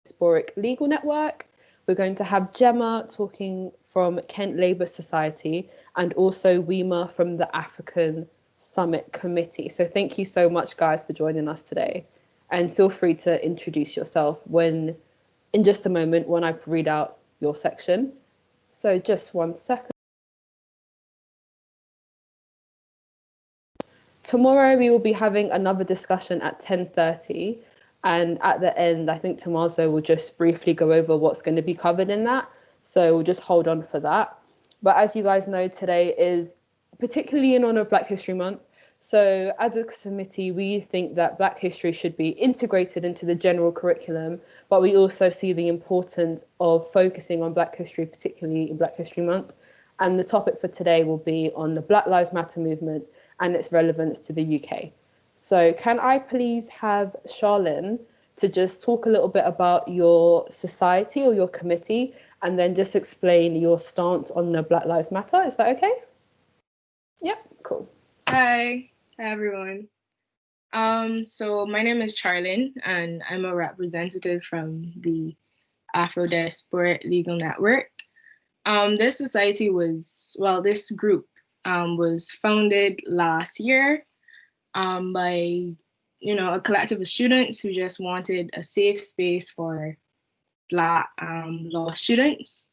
Afro-Diasporic Legal Network. We're going to have Gemma talking from Kent Labour Society and also Weema from the African Summit Committee. So thank you so much, guys, for joining us today. And feel free to introduce yourself in just a moment when I read out your section. So just 1 second. Tomorrow we will be having another discussion at 10:30, and at the end I think Tommaso will just briefly go over what's going to be covered in that, so we'll just hold on for that. But as you guys know, today is particularly in honor of Black History Month, so as a committee we think that Black history should be integrated into the general curriculum, but we also see the importance of focusing on Black history, particularly in Black History Month. And the topic for today will be on the Black Lives Matter movement and its relevance to the UK. So can I please have Charlene to just talk a little bit about your society or your committee and then just explain your stance on the Black Lives Matter? Is that okay? Yeah, cool. Hi everyone. So my name is Charlene and I'm a representative from the Afro-Diasporic Legal Network. This group was founded last year by, a collective of students who just wanted a safe space for Black law students.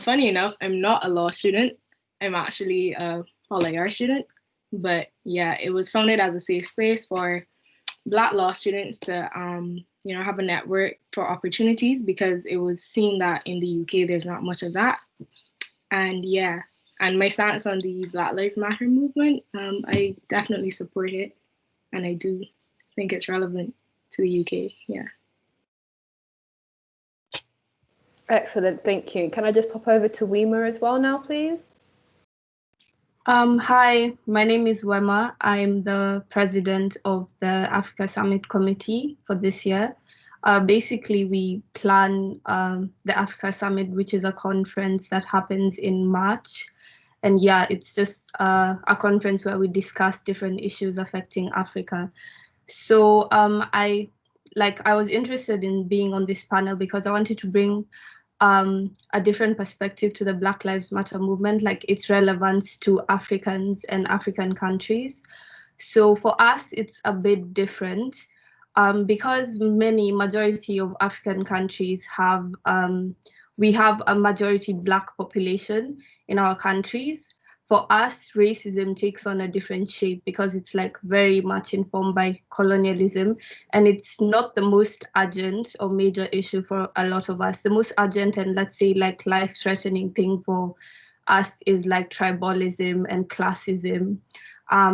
Funny enough, I'm not a law student. I'm actually a Pol-IR student. But yeah, it was founded as a safe space for Black law students to, have a network for opportunities because it was seen that in the UK, there's not much of that. And yeah, and my stance on the Black Lives Matter movement, I definitely support it. And I do think it's relevant to the UK, yeah. Excellent, thank you. Can I just pop over to Weema as well now, please? Hi, my name is Weema. I'm the president of the Africa Summit Committee for this year. Basically, we plan the Africa Summit, which is a conference that happens in March. And yeah, it's just a conference where we discuss different issues affecting Africa. So I was interested in being on this panel because I wanted to bring a different perspective to the Black Lives Matter movement, like its relevance to Africans and African countries. So for us, it's a bit different because majority of African countries have, we have a majority Black population in our countries. For us, racism takes on a different shape because it's like very much informed by colonialism, and it's not the most urgent or major issue for a lot of us. The most urgent and let's say like life-threatening thing for us is like tribalism and classism.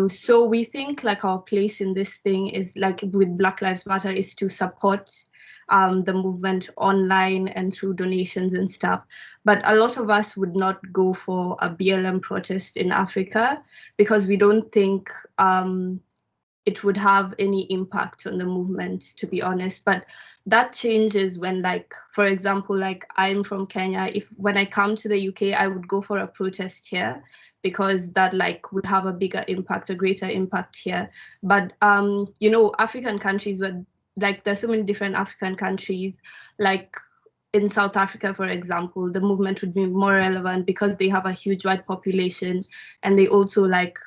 So we think like our place in this thing is like with Black Lives Matter is to support the movement online and through donations and stuff. But a lot of us would not go for a BLM protest in Africa because we don't think it would have any impact on the movement, to be honest. But that changes when, like, for example, like I'm from Kenya. When I come to the UK, I would go for a protest here because that like would have a bigger impact, a greater impact here. But African countries where like there's so many different African countries, like in South Africa, for example, the movement would be more relevant because they have a huge white population and they also like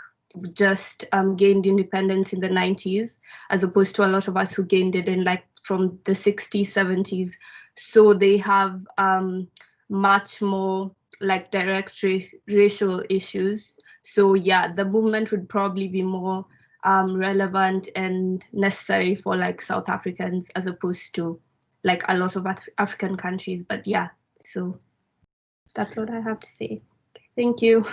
just gained independence in the 90s, as opposed to a lot of us who gained it in like from the 60s, 70s. So they have much more like direct racial issues. So yeah, the movement would probably be more relevant and necessary for like South Africans as opposed to like a lot of African countries. But yeah, so that's what I have to say. Thank you.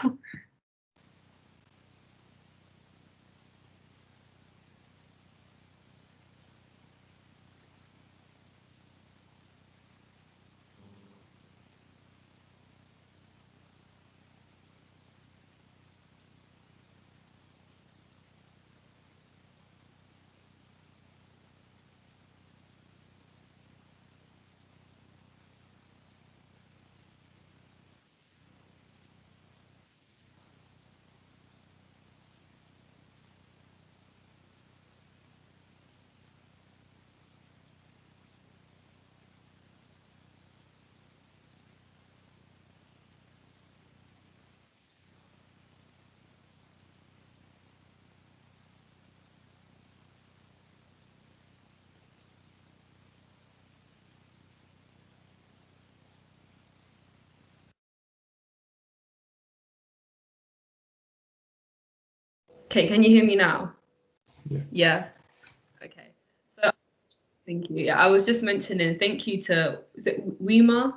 Okay, can you hear me now? Yeah. Yeah. Okay. So thank you. Yeah, I was just mentioning thank you to, is it Wema?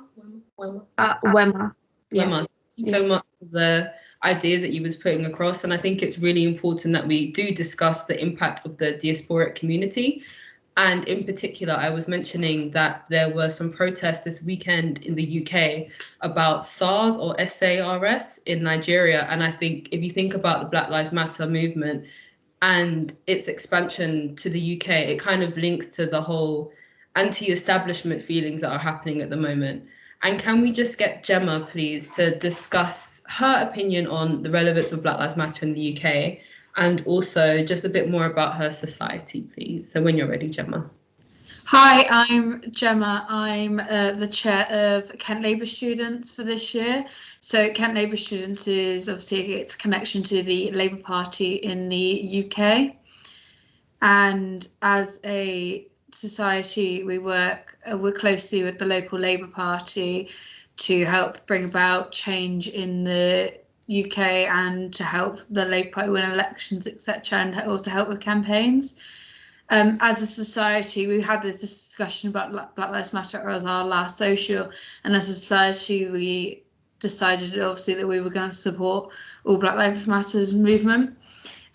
Wema. Wema. Yeah. Thank you so much for the ideas that you was putting across. And I think it's really important that we do discuss the impact of the diasporic community. And in particular, I was mentioning that there were some protests this weekend in the UK about SARS or SARS in Nigeria. And I think if you think about the Black Lives Matter movement and its expansion to the UK, it kind of links to the whole anti-establishment feelings that are happening at the moment. And can we just get Gemma, please, to discuss her opinion on the relevance of Black Lives Matter in the UK, and also just a bit more about her society, please. So when you're ready, Gemma. Hi, I'm Gemma. I'm the chair of Kent Labour Students for this year. So Kent Labour Students is obviously its connection to the Labour Party in the UK. And as a society, we work closely with the local Labour Party to help bring about change in the UK and to help the Labour Party win elections, etc., and also help with campaigns. As a society, we had this discussion about Black Lives Matter as our last social, and as a society, we decided obviously that we were going to support all Black Lives Matter movement.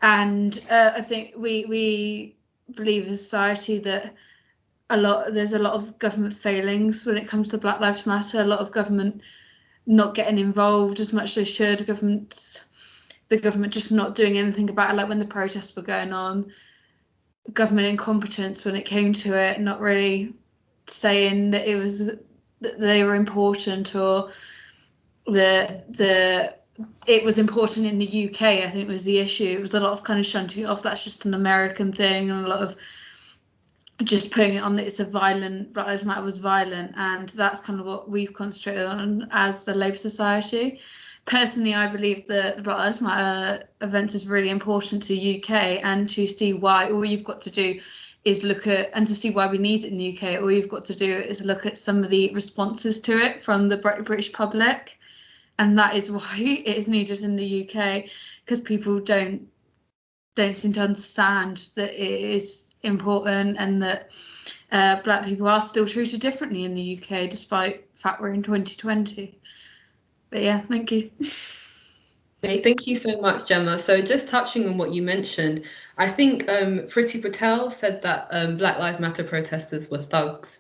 And I think we believe as a society that there's a lot of government failings when it comes to Black Lives Matter. A lot of government not getting involved as much as they should. The government just not doing anything about it. Like when the protests were going on, government incompetence when it came to it, not really saying that that they were important, or it was important in the UK, I think was the issue. It was a lot of kind of shunting it off, that's just an American thing, and a lot of just putting it on that it's a violent, Black Lives Matter was violent, and that's kind of what we've concentrated on as the Labour Society. Personally, I believe that the Black Lives Matter event is really important to the UK, and to see why, all you've got to do is look at, and to see why we need it in the UK, all you've got to do is look at some of the responses to it from the British public. And that is why it is needed in the UK, because people don't seem to understand that it is important, and that Black people are still treated differently in the UK, despite the fact we're in 2020. But yeah, thank you. Okay, thank you so much, Gemma. So just touching on what you mentioned, I think Priti Patel said that Black Lives Matter protesters were thugs,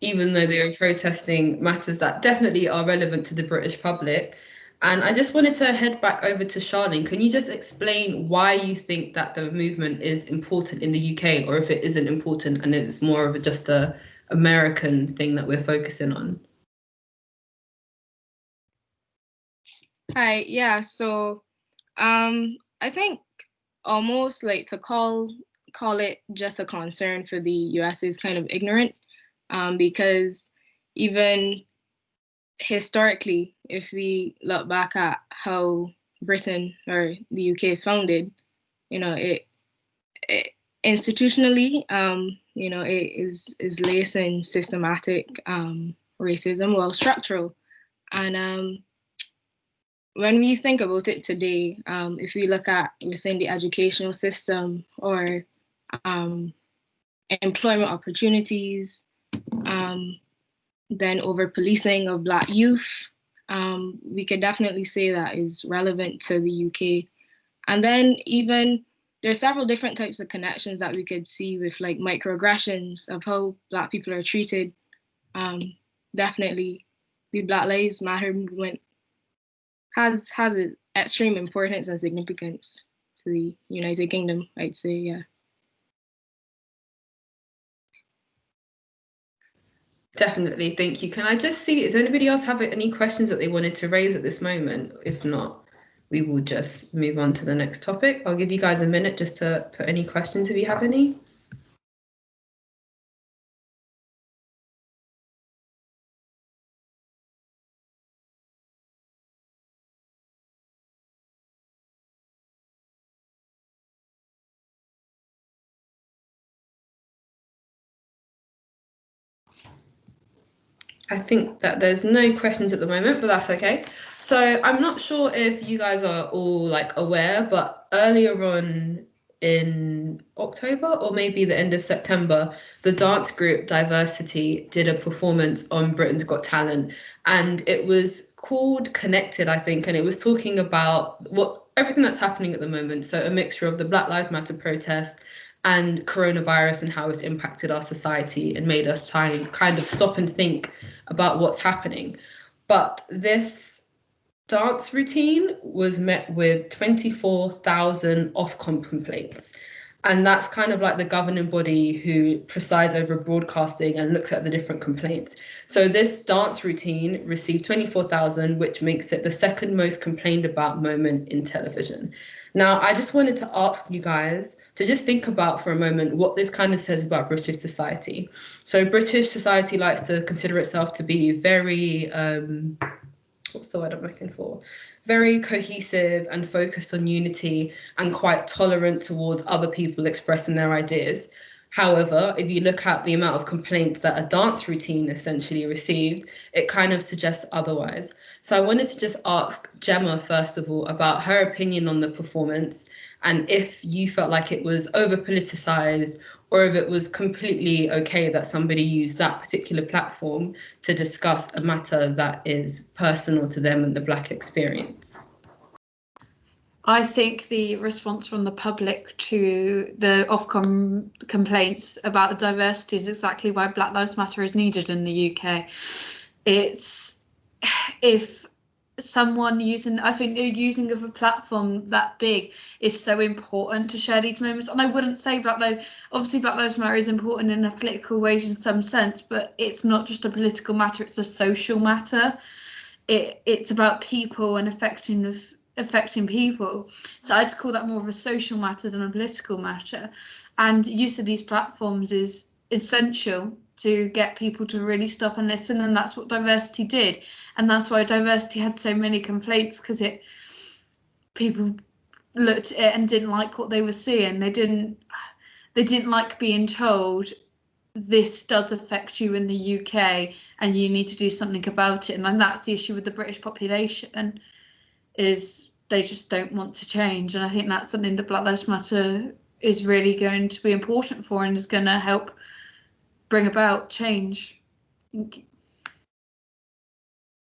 even though they were protesting matters that definitely are relevant to the British public. And I just wanted to head back over to Charlene. Can you just explain why you think that the movement is important in the UK, or if it isn't important and it's more of just a American thing that we're focusing on? Hi, yeah, so I think almost like to call it just a concern for the US is kind of ignorant, because even historically, if we look back at how Britain or the UK is founded, you know, it institutionally, you know, it is lacing systematic racism, well, structural. And when we think about it today, if we look at within the educational system or employment opportunities, then over policing of Black youth, we could definitely say that is relevant to the UK. And then even there's several different types of connections that we could see with like microaggressions of how Black people are treated. Definitely the Black Lives Matter movement has an extreme importance and significance to the United Kingdom, I'd say, yeah. Definitely, thank you. Can I just see, does anybody else have any questions that they wanted to raise at this moment? If not, we will just move on to the next topic. I'll give you guys a minute just to put any questions if you have any. I think that there's no questions at the moment, but that's okay. So I'm not sure if you guys are all like aware, but earlier on in October or maybe the end of September, the dance group Diversity did a performance on Britain's Got Talent, and it was called Connected, I think, and it was talking about everything that's happening at the moment. So a mixture of the Black Lives Matter protest and coronavirus and how it's impacted our society and made us try and kind of stop and think about what's happening. But this dance routine was met with 24,000 Ofcom complaints. And that's kind of like the governing body who presides over broadcasting and looks at the different complaints. So this dance routine received 24,000, which makes it the second most complained about moment in television. Now, I just wanted to ask you guys to just think about for a moment what this kind of says about British society. So British society likes to consider itself to be very, what's the word I'm looking for? Very cohesive and focused on unity and quite tolerant towards other people expressing their ideas. However, if you look at the amount of complaints that a dance routine essentially received, it kind of suggests otherwise. So I wanted to just ask Gemma, first of all, about her opinion on the performance and if you felt like it was over-politicized or if it was completely okay that somebody used that particular platform to discuss a matter that is personal to them and the Black experience. I think the response from the public to the Ofcom complaints about the diversity is exactly why Black Lives Matter is needed in the UK. It's if someone using of a platform that big is so important to share these moments. And I wouldn't say Black Lives Matter is important in a political way in some sense, but it's not just a political matter, it's a social matter. It's about people and affecting people. So I'd call that more of a social matter than a political matter. And use of these platforms is essential to get people to really stop and listen, and that's what Diversity did. And that's why Diversity had so many complaints, because people looked at it and didn't like what they were seeing. They didn't like being told this does affect you in the UK and you need to do something about it. And that's the issue with the British population, is they just don't want to change. And I think that's something that Black Lives Matter is really going to be important for and is going to help bring about change. Thank you.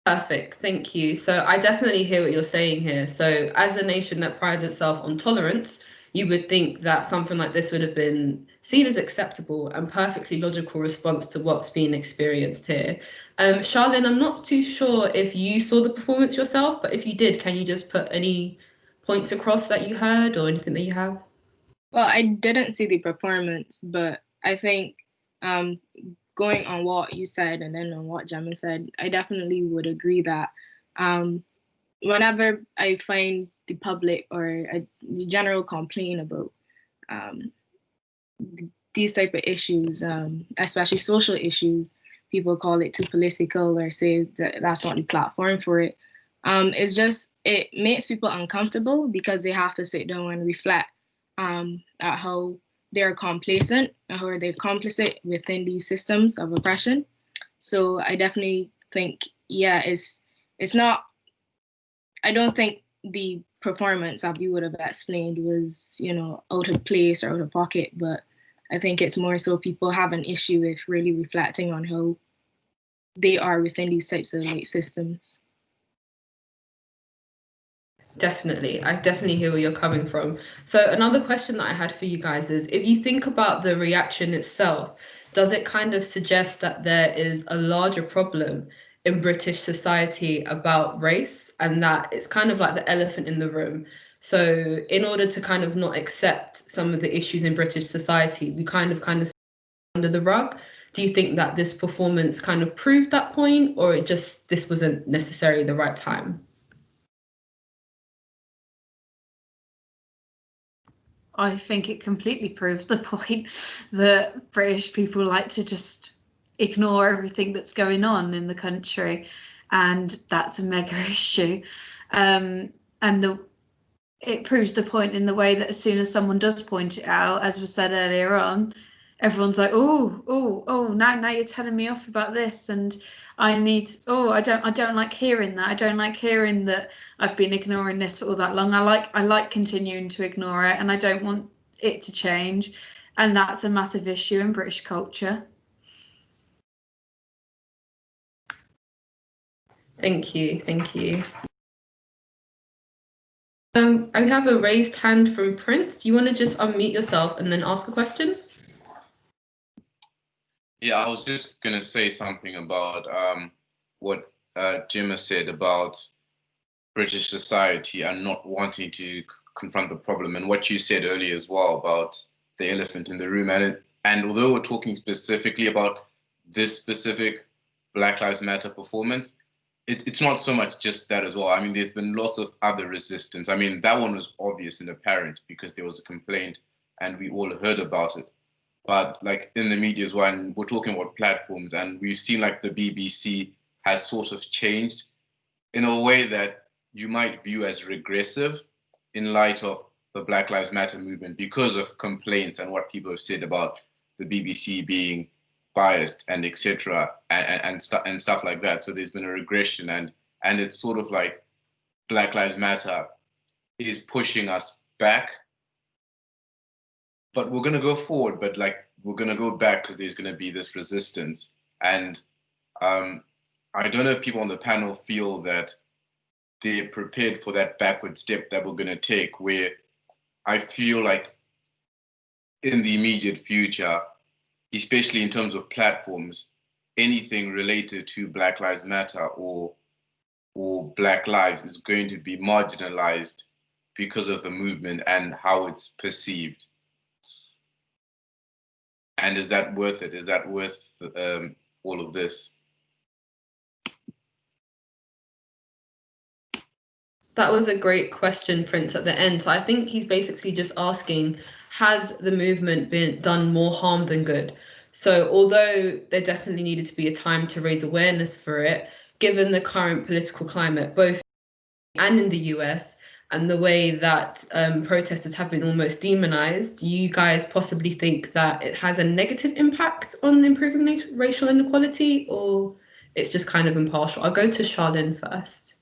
Perfect, thank you. So I definitely hear what you're saying here. So as a nation that prides itself on tolerance, you would think that something like this would have been seen as acceptable and perfectly logical response to what's being experienced here. Charlene, I'm not too sure if you saw the performance yourself, but if you did, can you just put any points across that you heard or anything that you have? Well, I didn't see the performance, but I think going on what you said and then on what Gemma said, I definitely would agree that whenever I find the public or a general complaint about these type of issues, especially social issues, people call it too political or say that that's not the platform for it. It's just, it makes people uncomfortable because they have to sit down and reflect at how they're complacent or how they're complicit within these systems of oppression. So I definitely think, yeah, it's not, I don't think the performance that you would have explained was, out of place or out of pocket, but I think it's more so people have an issue with really reflecting on how they are within these types of systems. Definitely. I definitely hear where you're coming from. So another question that I had for you guys is, if you think about the reaction itself, does it kind of suggest that there is a larger problem in British society about race and that it's kind of like the elephant in the room? So in order to kind of not accept some of the issues in British society, we kind of under the rug. Do you think that this performance kind of proved that point, or this wasn't necessarily the right time? I think it completely proves the point that British people like to just ignore everything that's going on in the country, and that's a mega issue. It proves the point in the way that as soon as someone does point it out, as was said earlier on, everyone's like, now you're telling me off about this, and I don't like hearing that. I don't like hearing that I've been ignoring this for all that long. I like continuing to ignore it, and I don't want it to change. And that's a massive issue in British culture. Thank you. I have a raised hand from Prince. Do you want to just unmute yourself and then ask a question? Yeah, I was just going to say something about what Gemma said about British society and not wanting to confront the problem, and what you said earlier as well about the elephant in the room. And although we're talking specifically about this specific Black Lives Matter performance, it's not so much just that as well. I mean, there's been lots of other resistance. I mean, that one was obvious and apparent because there was a complaint and we all heard about it. But like in the media as well, and we're talking about platforms, and we've seen like the BBC has sort of changed in a way that you might view as regressive in light of the Black Lives Matter movement because of complaints and what people have said about the BBC being biased and etc. and stuff like that. So there's been a regression, and it's sort of like Black Lives Matter is pushing us back, but we're going to go forward, but like we're going to go back because there's going to be this resistance. And I don't know if people on the panel feel that they're prepared for that backward step that we're going to take, where I feel like in the immediate future, especially in terms of platforms, anything related to Black Lives Matter or Black lives is going to be marginalized because of the movement and how it's perceived. And is that worth it? Is that worth all of this? That was a great question, Prince, at the end. So I think he's basically just asking, has the movement done more harm than good? So although there definitely needed to be a time to raise awareness for it, given the current political climate, both and in the US, and the way that protesters have been almost demonized, do you guys possibly think that it has a negative impact on improving racial inequality, or it's just kind of impartial? I'll go to Charlene first.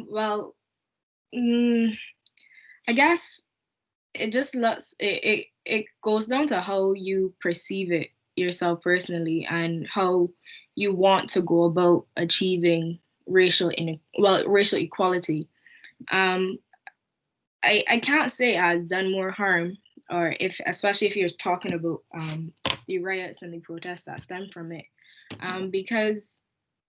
Well, I guess it just it goes down to how you perceive it yourself personally and how you want to go about achieving racial equality. I can't say it has done more harm, or especially if you're talking about the riots and the protests that stem from it, because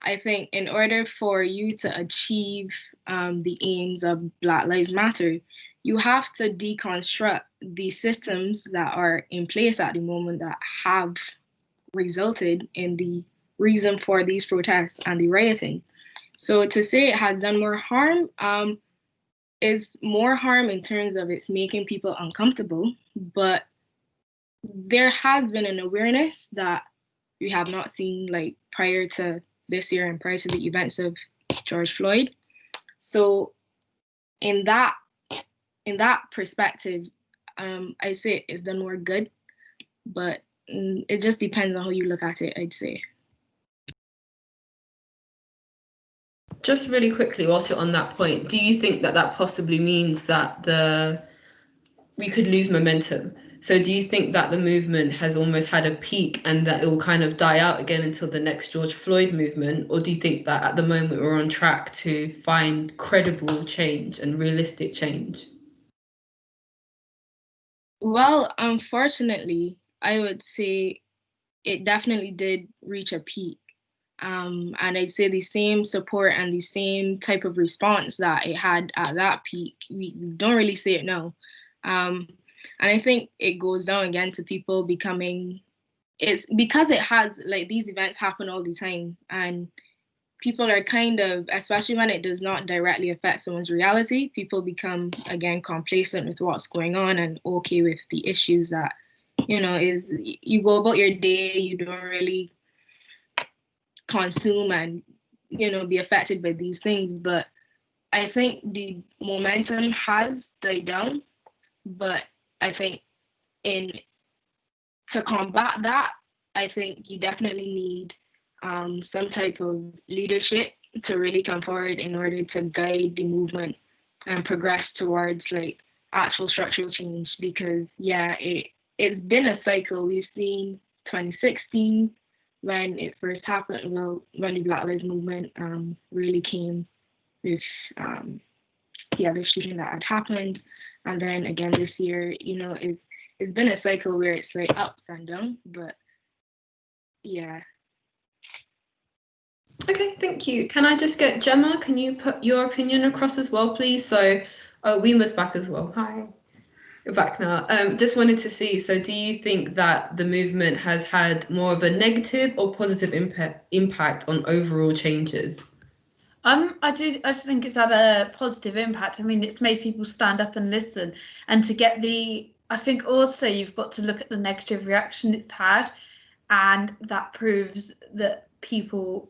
I think in order for you to achieve the aims of Black Lives Matter, you have to deconstruct the systems that are in place at the moment that have resulted in the reason for these protests and the rioting. So to say it has done more harm is more harm in terms of it's making people uncomfortable, but there has been an awareness that we have not seen like prior to this year and prior to the events of George Floyd. So in that perspective, I say it's done more good, but it just depends on how you look at it, I'd say. Just really quickly, whilst you're on that point, do you think that possibly means that we could lose momentum? So do you think that the movement has almost had a peak and that it will kind of die out again until the next George Floyd movement? Or do you think that at the moment we're on track to find credible change and realistic change? Well, unfortunately, I would say it definitely did reach a peak. And I'd say the same support and the same type of response that it had at that peak, we don't really see it now. And I think it goes down again to people it's because it has, like, these events happen all the time, and people are kind of, especially when it does not directly affect someone's reality, people become, again, complacent with what's going on and okay with the issues that, is you go about your day, you don't really consume and be affected by these things. But I think the momentum has died down, But I think to combat that, I think you definitely need some type of leadership to really come forward in order to guide the movement and progress towards like actual structural change. Because yeah, it's been a cycle. We've seen 2016 when it first happened, well, when the Black Lives Movement really came with the other shooting that had happened, and then again this year, it's been a cycle where it's like ups and downs, but yeah. Okay, thank you. Can I just get Gemma, can you put your opinion across as well, please? So, Weima's back as well. Hi. You're back now. Just wanted to see, so do you think that the movement has had more of a negative or positive impact on overall changes? I do think it's had a positive impact. I mean, it's made people stand up and listen, and to get I think also you've got to look at the negative reaction it's had, and that proves that people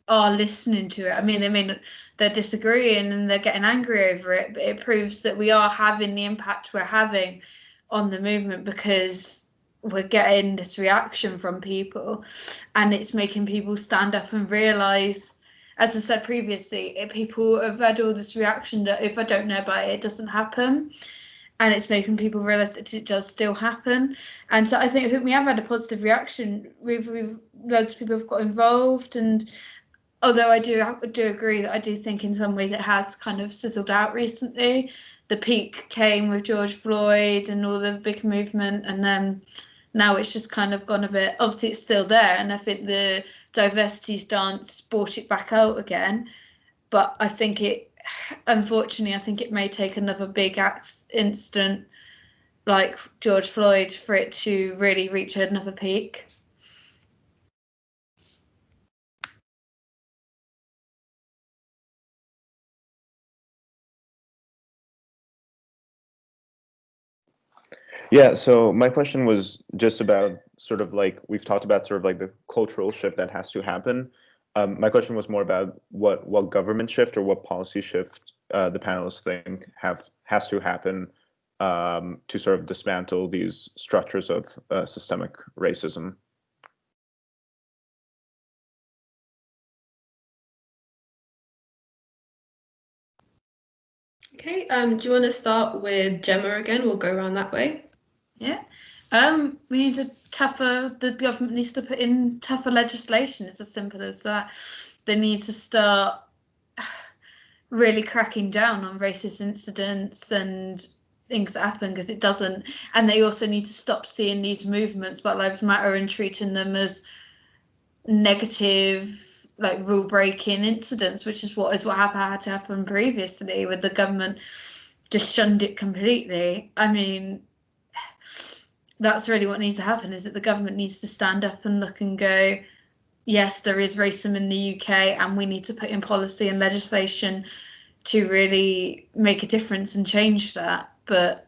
are listening to it. I mean, they're disagreeing and they're getting angry over it, but it proves that we are having the impact we're having on the movement because we're getting this reaction from people, and it's making people stand up and realise, as I said previously, people have had all this reaction that if I don't know about it, it doesn't happen. And it's making people realise that it does still happen. And so I think we have had a positive reaction. We've loads of people have got involved, and although I do agree that I do think in some ways it has kind of sizzled out recently. The peak came with George Floyd and all the big movement, and then now it's just kind of gone a bit. Obviously, it's still there, and I think the diversity stance brought it back out again. But I think unfortunately, I think it may take another big incident like George Floyd for it to really reach another peak. Yeah, so my question was just about sort of like, we've talked about sort of like the cultural shift that has to happen. My question was more about what government shift or what policy shift the panelists think has to happen to sort of dismantle these structures of systemic racism. Okay, do you want to start with Gemma again? We'll go around that way. Yeah. We need the government needs to put in tougher legislation. It's as simple as that. They need to start really cracking down on racist incidents and things that happen, because it doesn't. And they also need to stop seeing these movements, Black Lives Matter, and treating them as negative, like rule-breaking incidents, which is what had to happen previously, with the government just shunned it completely. I mean, that's really what needs to happen, is that the government needs to stand up and look and go, yes, there is racism in the UK, and we need to put in policy and legislation to really make a difference and change that. But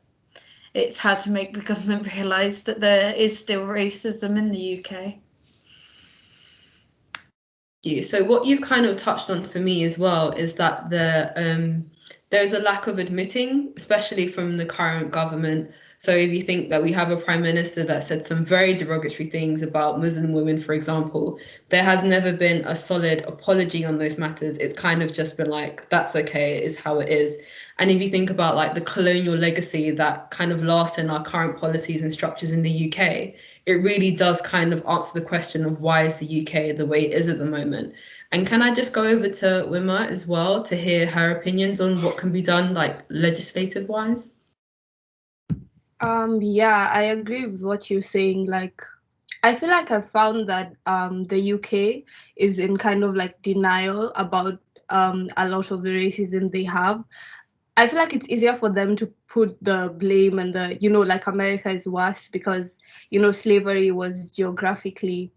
it's hard to make the government realise that there is still racism in the UK. So what you've kind of touched on for me as well is that there's a lack of admitting, especially from the current government. So if you think that we have a prime minister that said some very derogatory things about Muslim women, for example, there has never been a solid apology on those matters. It's kind of just been like, that's okay, it is how it is. And if you think about like the colonial legacy that kind of lasts in our current policies and structures in the UK, it really does kind of answer the question of why is the UK the way it is at the moment. And can I just go over to Wima as well to hear her opinions on what can be done, like legislative wise? Yeah, I agree with what you're saying. Like, I feel like I've found that the UK is in kind of like denial about a lot of the racism they have. I feel like it's easier for them to put the blame and like America is worse because, slavery was geographically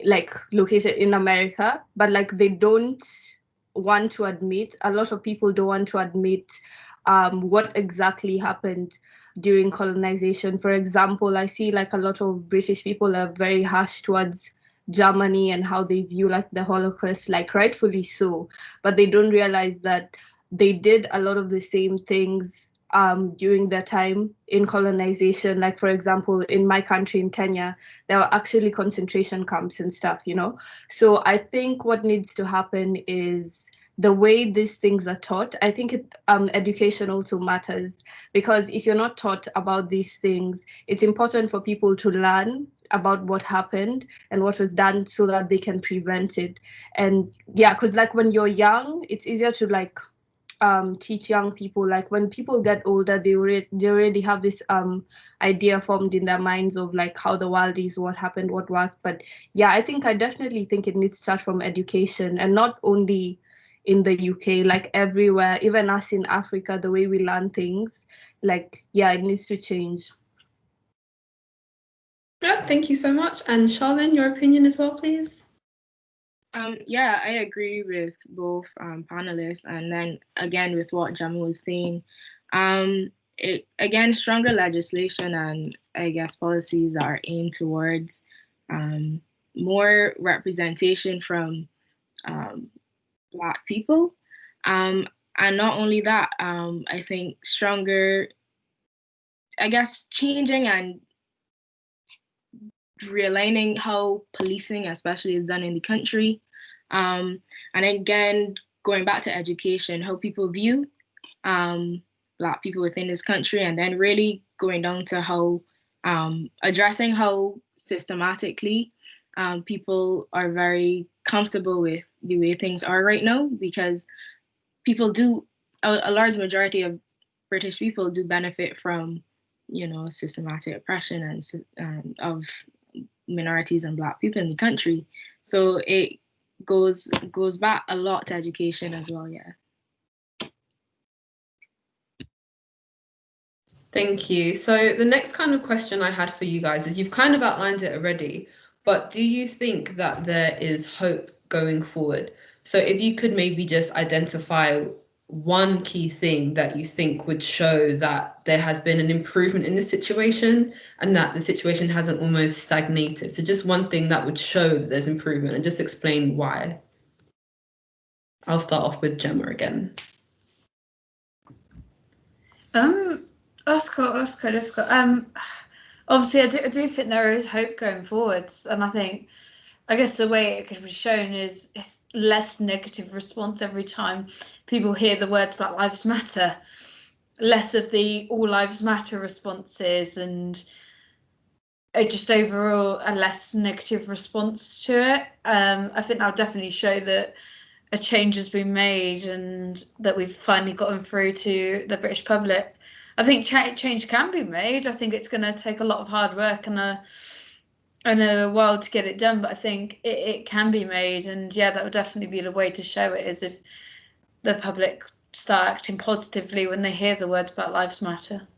like located in America, but like they don't want to admit, a lot of people don't want to admit what exactly happened during colonization. For example, I see like a lot of British people are very harsh towards Germany and how they view like the Holocaust, like rightfully so, but they don't realize that they did a lot of the same things during their time in colonization. Like, for example, in my country, in Kenya, there were actually concentration camps and stuff, you know? So I think what needs to happen is the way these things are taught. I think education also matters, because if you're not taught about these things, it's important for people to learn about what happened and what was done so that they can prevent it. And yeah, because like when you're young, it's easier to like teach young people. Like when people get older, they already have this idea formed in their minds of like how the world is, what happened, what worked. But yeah, I definitely think it needs to start from education, and not only in the UK, like everywhere, even us in Africa, the way we learn things, like, yeah, it needs to change. Yeah, thank you so much. And Charlene, your opinion as well, please. Yeah, I agree with both panelists, and then again with what Gemma was saying. Again, stronger legislation and I guess policies are aimed towards more representation from Black people, and not only that, I think stronger, I guess, changing and realigning how policing, especially, is done in the country. And again, going back to education, how people view Black people within this country, and then really going down to how addressing how systematically people are very comfortable with the way things are right now, because people do, a large majority of British people do benefit from, you know, systematic oppression and of minorities and Black people in the country. So it goes back a lot to education as well. Yeah. Thank you. So the next kind of question I had for you guys is, you've kind of outlined it already, but do you think that there is hope going forward? So if you could maybe just identify one key thing that you think would show that there has been an improvement in the situation and that the situation hasn't almost stagnated. So just one thing that would show that there's improvement, and just explain why. I'll start off with Gemma again. That's quite difficult. Obviously, I do think there is hope going forwards, and I guess the way it could be shown is it's less negative response every time people hear the words Black Lives Matter, less of the All Lives Matter responses, and just overall a less negative response to it. I think that'll definitely show that a change has been made and that we've finally gotten through to the British public. I think change can be made. I think it's going to take a lot of hard work and a while to get it done, but I think it can be made. And yeah, that would definitely be the way to show it, is if the public start acting positively when they hear the words Black Lives Matter.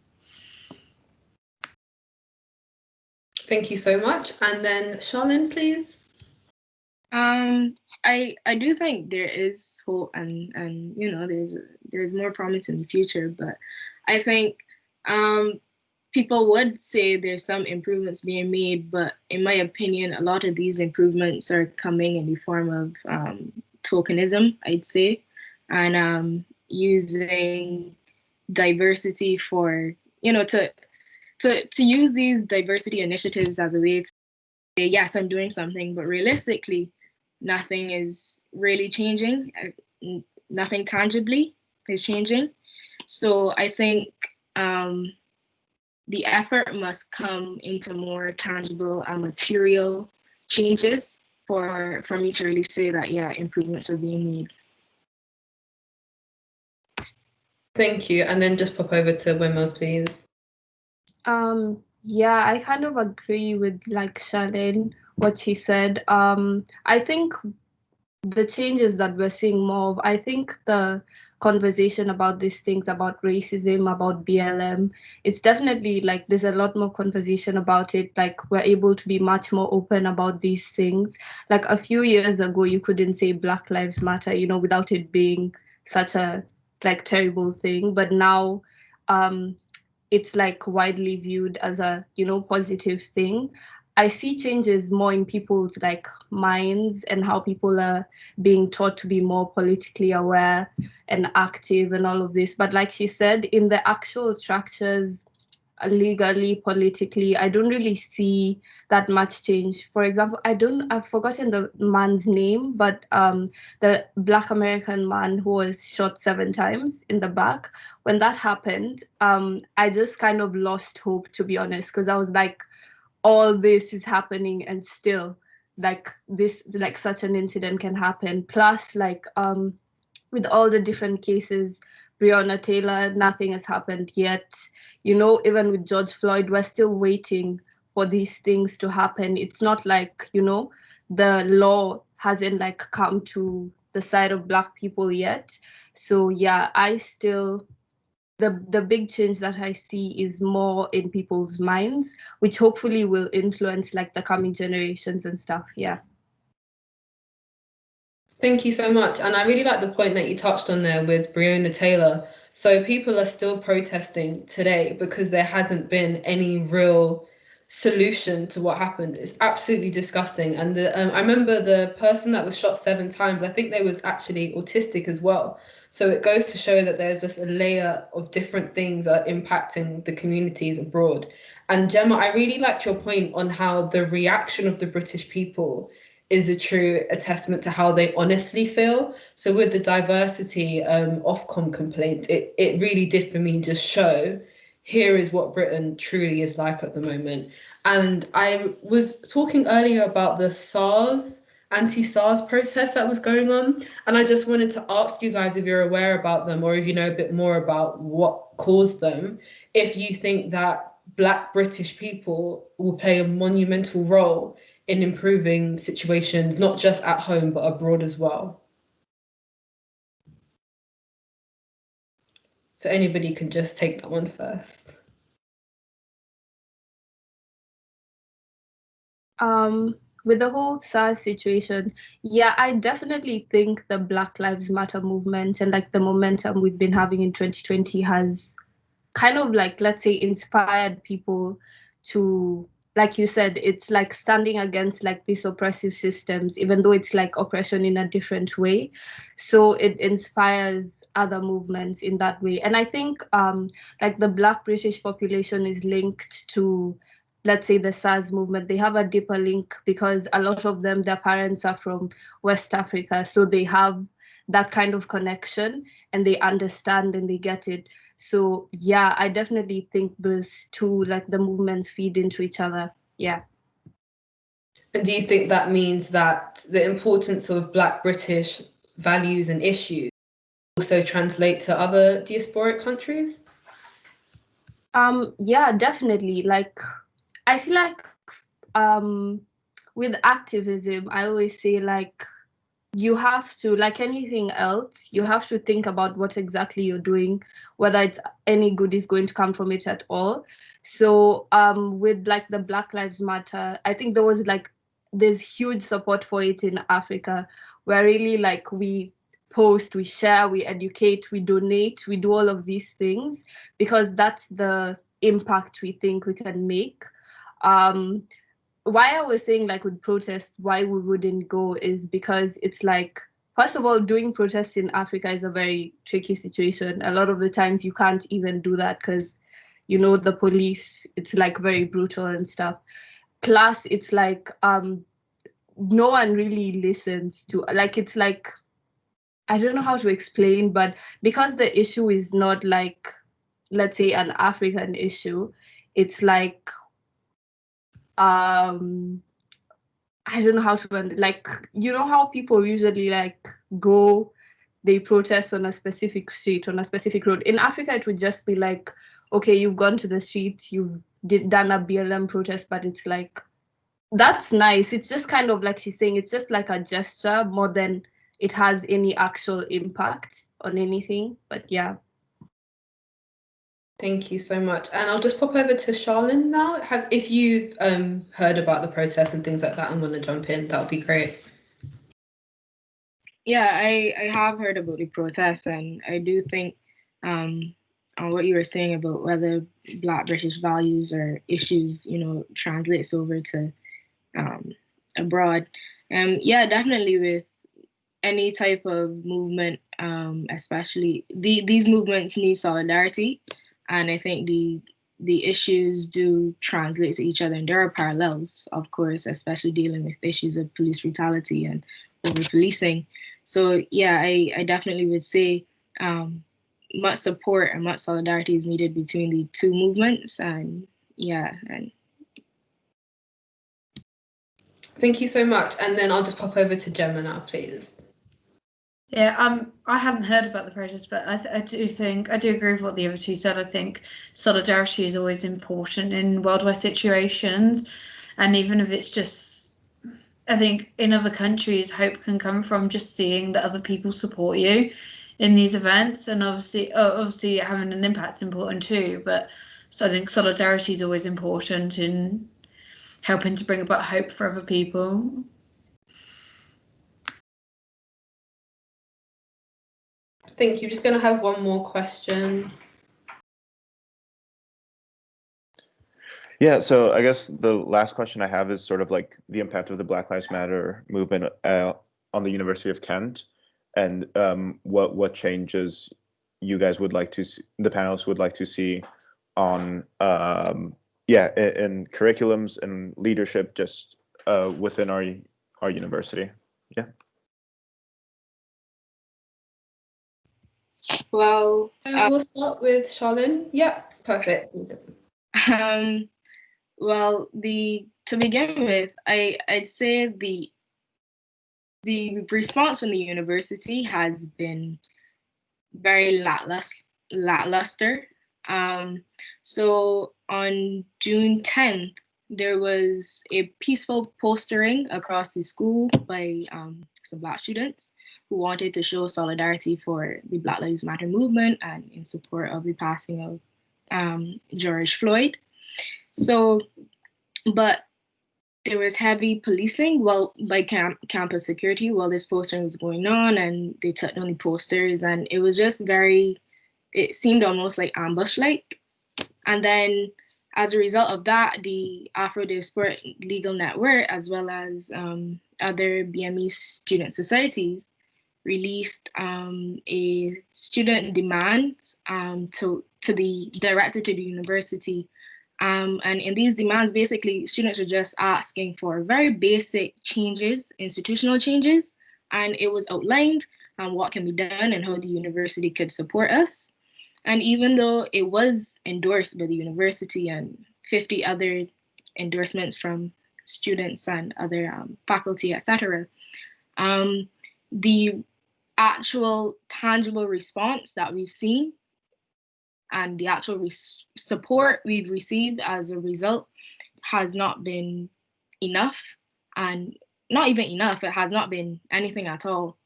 Thank you so much. And then Charlene, please. I do think there is hope, and you know, there's more promise in the future, but I think people would say there's some improvements being made, but in my opinion, a lot of these improvements are coming in the form of tokenism, I'd say, and using diversity for, you know, to use these diversity initiatives as a way to say, yes, I'm doing something, but realistically, nothing is really changing. Nothing tangibly is changing. So I think the effort must come into more tangible and material changes for me to really say that, yeah, improvements are being made. Thank you. And then just pop over to Wimmer, please. Yeah, I kind of agree with like Charlene, what she said. I think the changes that we're seeing more of, I think the conversation about these things, about racism, about BLM, it's definitely like there's a lot more conversation about it. Like we're able to be much more open about these things. Like a few years ago, you couldn't say Black Lives Matter, you know, without it being such a like terrible thing. But now it's like widely viewed as a, you know, positive thing. I see changes more in people's like minds and how people are being taught to be more politically aware and active and all of this. But like she said, in the actual structures, legally, politically, I don't really see that much change. For example, I've forgotten the man's name, but the Black American man who was shot 7 times in the back, when that happened, I just kind of lost hope, to be honest, because I was like, all this is happening and still like this, like such an incident can happen. Plus, like with all the different cases, Breonna Taylor, nothing has happened yet. You know, even with George Floyd, we're still waiting for these things to happen. It's not like, you know, the law hasn't like come to the side of Black people yet. So yeah, I still, the big change that I see is more in people's minds, which hopefully will influence like the coming generations and stuff. Yeah. Thank you so much. And I really like the point that you touched on there with Breonna Taylor. So people are still protesting today because there hasn't been any real solution to what happened. It's absolutely disgusting. And I remember the person that was shot 7 times, I think they was actually autistic as well. So it goes to show that there's just a layer of different things that are impacting the communities abroad. And Gemma, I really liked your point on how the reaction of the British people is a testament to how they honestly feel. So with the diversity Ofcom complaint, it really did for me just show, here is what Britain truly is like at the moment. And I was talking earlier about the anti-SARS protest that was going on. And I just wanted to ask you guys if you're aware about them, or if you know a bit more about what caused them, if you think that Black British people will play a monumental role in improving situations, not just at home, but abroad as well. So anybody can just take that one first. With the whole SARS situation, yeah, I definitely think the Black Lives Matter movement and like the momentum we've been having in 2020 has kind of like, let's say, inspired people to, like you said, it's like standing against like these oppressive systems, even though it's like oppression in a different way. So it inspires other movements in that way. And I think like the Black British population is linked to, let's say, the SARS movement. They have a deeper link because a lot of them, their parents are from West Africa. So they have that kind of connection and they understand and they get it. So yeah, I definitely think those two, like the movements, feed into each other. Yeah. And do you think that means that the importance of Black British values and issues also translate to other diasporic countries? Yeah, definitely. Like, I feel like with activism, I always say like, you have to, like anything else, you have to think about what exactly you're doing, whether it's any good is going to come from it at all. So with like the Black Lives Matter, I think there's huge support for it in Africa, where really like we post, we share, we educate, we donate, we do all of these things because that's the impact we think we can make. Why I was saying like with protests, why we wouldn't go is because it's like, first of all, doing protests in Africa is a very tricky situation. A lot of the times you can't even do that because, you know, the police, it's like very brutal and stuff. Plus, it's like no one really listens to, like, it's like, I don't know how to explain, but because the issue is not like, let's say, an African issue, it's like I don't know how to like, you know how people usually like go, they protest on a specific street, on a specific road. In Africa, it would just be like, okay, you've gone to the streets, you've done a BLM protest, but it's like, that's nice. It's just kind of like she's saying, it's just like a gesture more than it has any actual impact on anything. But yeah. Thank you so much. And I'll just pop over to Charlene now. If you heard about the protests and things like that and want to jump in, that would be great. Yeah, I have heard about the protests, and I do think on what you were saying about whether Black British values or issues, you know, translates over to abroad. Yeah, definitely with any type of movement, especially these movements need solidarity, and I think the issues do translate to each other, and there are parallels, of course, especially dealing with issues of police brutality and over policing. So yeah, I definitely would say much support and much solidarity is needed between the two movements, and yeah, and Thank you so much. And then I'll just pop over to Gemma now, please. Yeah, I hadn't heard about the protest, but I do agree with what the other two said. I think solidarity is always important in worldwide situations, and even if it's just, I think in other countries, hope can come from just seeing that other people support you in these events, and obviously having an impact is important too. But so I think solidarity is always important in helping to bring about hope for other people. Thank you. Just going to have one more question. Yeah, so I guess the last question I have is sort of like the impact of the Black Lives Matter movement on the University of Kent, and what changes you guys would like to see, the panelists would like to see on in curriculums and leadership just within our university. Yeah. well, We'll start with Charlene. Yeah, perfect. Well, to begin with, I'd say the response from the university has been very lackluster. So on June 10th, there was a peaceful postering across the school by some Black students who wanted to show solidarity for the Black Lives Matter movement and in support of the passing of George Floyd. So, but there was heavy policing by campus security while this postering was going on, and they took down the posters, and it was just it seemed almost like ambush-like. And then as a result of that, the Afro-Diasporic Legal Network, as well as other BME student societies, released a student demand directed to the university. And in these demands, basically, students were just asking for very basic changes, institutional changes, and it was outlined what can be done and how the university could support us. And even though it was endorsed by the university and 50 other endorsements from students and other faculty, etc., the actual tangible response that we've seen and the actual support we've received as a result has not been enough, and not even enough, it has not been anything at all.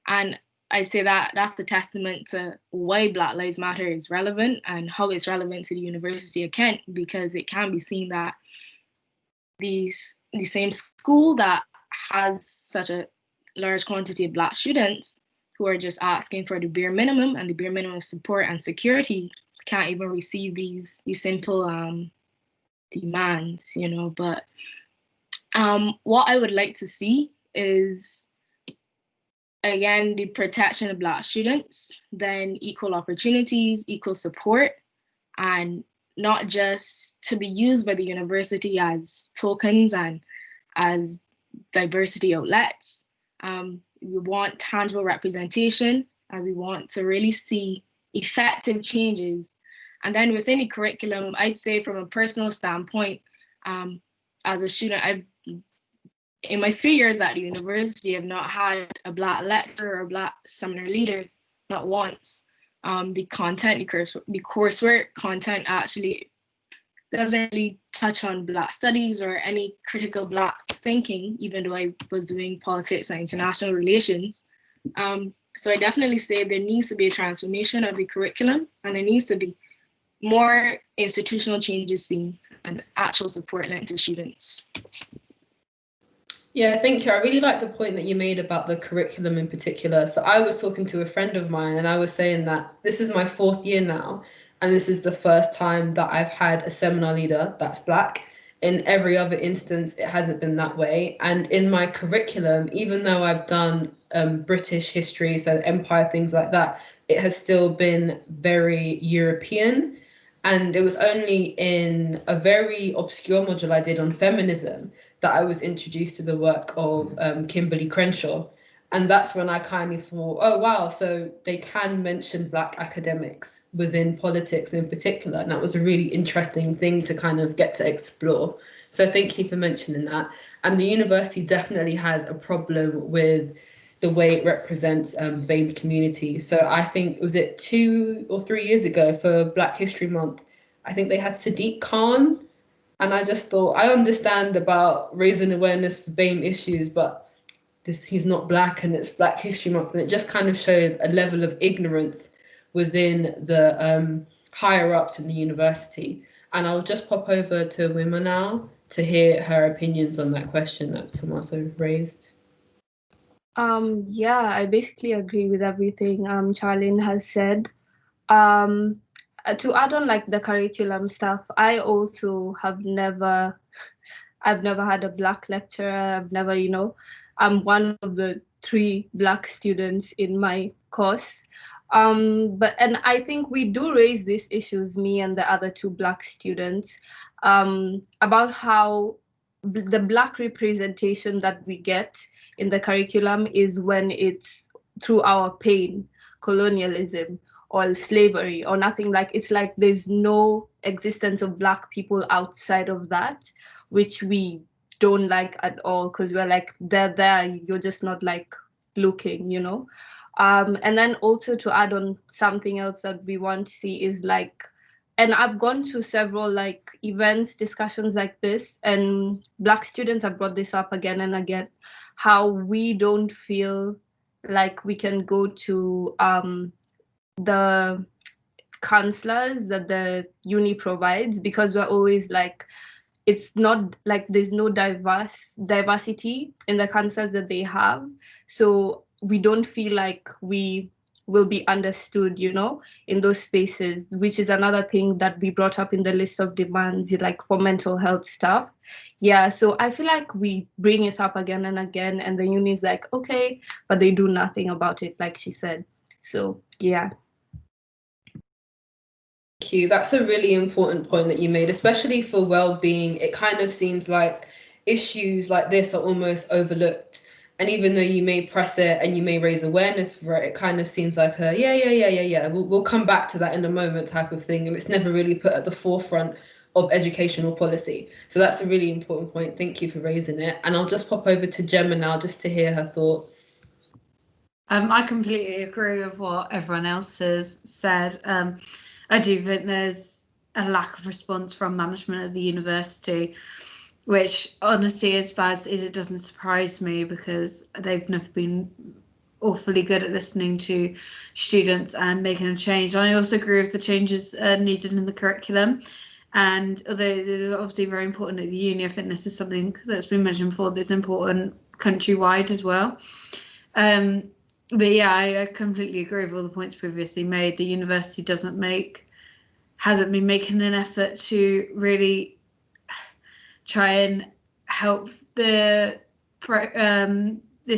And I'd say that that's the testament to why Black Lives Matter is relevant and how it's relevant to the University of Kent, because it can be seen that the same school that has such a large quantity of Black students who are just asking for the bare minimum and the bare minimum of support and security can't even receive these simple demands, you know. But what I would like to see is, again, the protection of Black students, then equal opportunities, equal support, and not just to be used by the university as tokens and as diversity outlets. We want tangible representation, and we want to really see effective changes. And then within the curriculum, I'd say from a personal standpoint, as a student, in my 3 years at the university, I've not had a Black lecturer or a Black seminar leader, not once. The coursework content actually doesn't really touch on Black studies or any critical Black thinking, even though I was doing politics and international relations. So I definitely say there needs to be a transformation of the curriculum, and there needs to be more institutional changes seen and actual support lent to students. Yeah, thank you. I really like the point that you made about the curriculum in particular. So I was talking to a friend of mine, and I was saying that this is my 4th year now, and this is the first time that I've had a seminar leader that's Black. in every other instance, it hasn't been that way. And in my curriculum, even though I've done British history, so empire, things like that, it has still been very European. And it was only in a very obscure module I did on feminism that I was introduced to the work of Kimberly Crenshaw. And that's when I kind of thought, oh, wow, so they can mention Black academics within politics in particular. And that was a really interesting thing to kind of get to explore. So thank you for mentioning that. And the university definitely has a problem with the way it represents BAME community. So I think, was it 2 or 3 years ago for Black History Month, I think they had Sadiq Khan. And I just thought, I understand about raising awareness for BAME issues, but he's not Black and it's Black History Month. And it just kind of showed a level of ignorance within the higher ups in the university. And I'll just pop over to Wima now to hear her opinions on that question that Tommaso raised. Yeah, I basically agree with everything Charlene has said. To add on like the curriculum stuff, I also have never had a Black lecturer. I've never, I'm one of the 3 Black students in my course. And I think we do raise these issues, me and the other 2 Black students, about how the Black representation that we get in the curriculum is when it's through our pain, colonialism, or slavery, or nothing. Like, it's like there's no existence of Black people outside of that, which we don't like at all, because we're like, they're there, you're just not like looking, and then also to add on something else that we want to see is like, and I've gone to several like events, discussions like this, and Black students have brought this up again and again, how we don't feel like we can go to the counselors that the uni provides, because we're always like, it's not like there's no diversity in the counselors that they have, so we don't feel like we will be understood, in those spaces, which is another thing that we brought up in the list of demands, like for mental health stuff. Yeah, so I feel like we bring it up again and again, and the uni is like, okay, but they do nothing about it, like she said. So yeah. Thank you. That's a really important point that you made, especially for well-being. It kind of seems like issues like this are almost overlooked. And even though you may press it and you may raise awareness for it, it kind of seems like a yeah, we'll come back to that in a moment type of thing. And it's never really put at the forefront of educational policy. So that's a really important point. Thank you for raising it. And I'll just pop over to Gemma now just to hear her thoughts. I completely agree with what everyone else has said. I do think there's a lack of response from management at the university, which honestly, as bad as it doesn't surprise me, because they've never been awfully good at listening to students and making a change. And I also agree with the changes needed in the curriculum. And although they're obviously very important at the uni, I think this is something that's been mentioned before that's important countrywide as well. But yeah, I completely agree with all the points previously made. The university hasn't been making an effort to really try and help this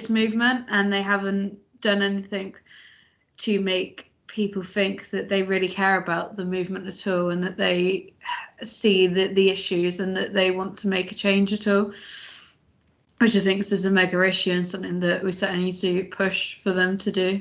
movement, and they haven't done anything to make people think that they really care about the movement at all, and that they see the issues and that they want to make a change at all, which I think is a mega issue and something that we certainly need to push for them to do.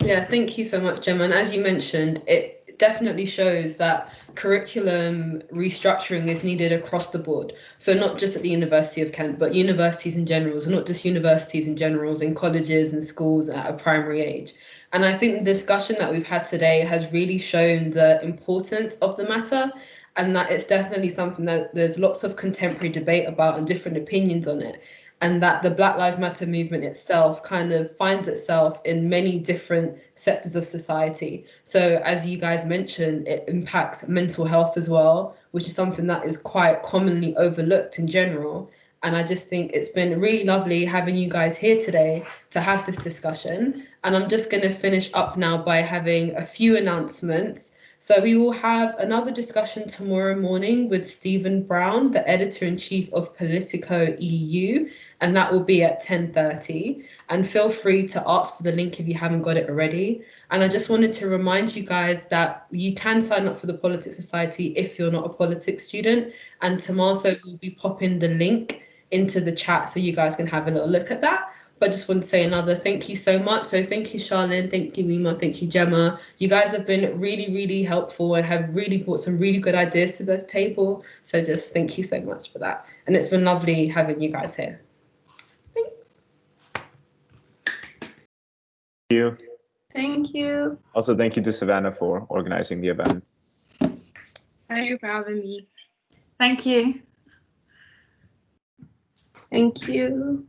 Yeah, thank you so much, Gemma. And as you mentioned, it definitely shows that curriculum restructuring is needed across the board. So not just at the University of Kent, but universities in general, so not just universities in general, in colleges and schools at a primary age. And I think the discussion that we've had today has really shown the importance of the matter, and that it's definitely something that there's lots of contemporary debate about and different opinions on it. And that the Black Lives Matter movement itself kind of finds itself in many different sectors of society. So as you guys mentioned, it impacts mental health as well, which is something that is quite commonly overlooked in general. And I just think it's been really lovely having you guys here today to have this discussion. And I'm just going to finish up now by having a few announcements. So we will have another discussion tomorrow morning with Stephen Brown, the editor-in-chief of Politico EU, and that will be at 10:30. And feel free to ask for the link if you haven't got it already. And I just wanted to remind you guys that you can sign up for the Politics Society if you're not a politics student. And Tommaso will be popping the link into the chat so you guys can have a little look at that. But I just want to say another thank you so much. So thank you, Charlene. Thank you, Rima. Thank you, Gemma. You guys have been really, really helpful and have really brought some really good ideas to the table. So just thank you so much for that. And it's been lovely having you guys here. Thanks. Thank you. Thank you. Also, thank you to Savannah for organizing the event. Thank you for having me. Thank you. Thank you.